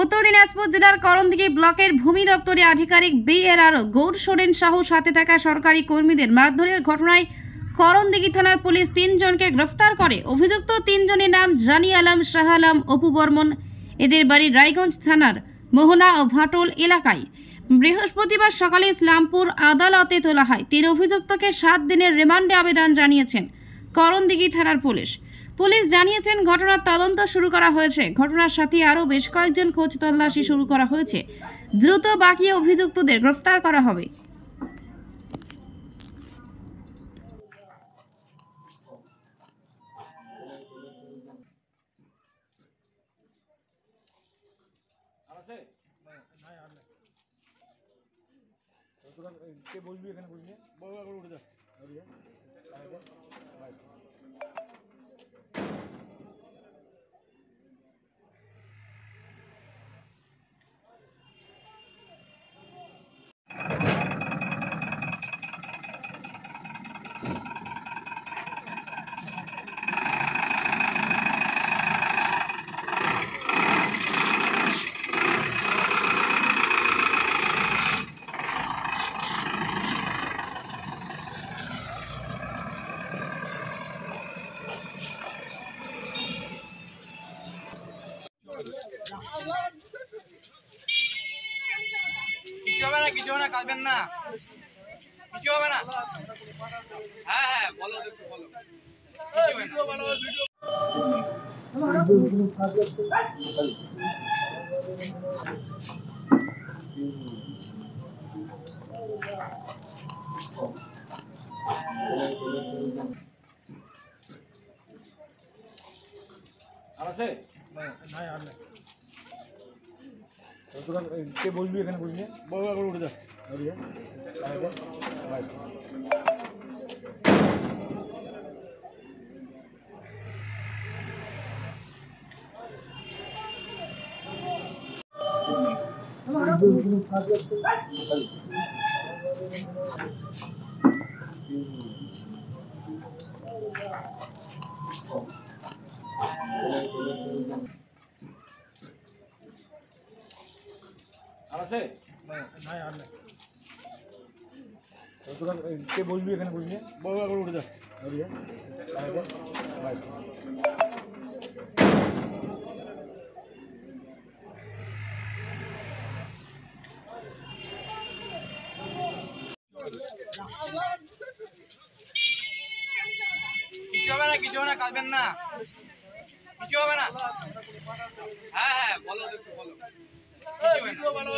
উত্তর দিনাজপুর জেলার করণদিঘি ব্লকের ভূমি দপ্তরে আধিকারিক বিএলআরও গৌর সোরেন সাহ সাথে থাকা সরকারি কর্মীদের মারধরের ঘটনায় করণদিঘি থানার পুলিশ 3 জনকে গ্রেফতার করে। অভিযুক্ত 3 জনের নাম জানি আলম, শাহ আলম, অপু বর্মন। এদের বাড়ি রায়গঞ্জ থানার মোহনা ও ভাটল এলাকায়। বৃহস্পতিবার সকালে ইসলামপুর আদালতে তোলা হয়। 3 অভিযুক্তকে 7 দিনের রিমান্ডে আবেদন জানিয়েছেন করণদিঘি থানার পুলিশ। পুলিশ জানিয়েছেন ঘটনার তদন্ত শুরু করা হয়েছে। ঘটনার সাথে আরও বেশ কয়েকজন খোঁজ তল্লাশি শুরু করা হয়েছে। দ্রুত বাকি অভিযুক্তদের গ্রেফতার করা হবে। বসবি এখানে বসবি উঠে যা কিছু হবে না কাটবেন না, কিছু হবে না। হ্যাঁ হ্যাঁ বলো, দেখো বলো, কিছু হবে না। আর আছে নাই আর নাই। কে বসবি এখানে বসবি উঠে যা আর আছে নাই আর নাই। কে বসবি এখানে বসবি উঠে যা কিছু হবে না কাটবেন না, কিছু হবে না। হ্যাঁ হ্যাঁ বলো, দেখো বলো, কিছু হবে না।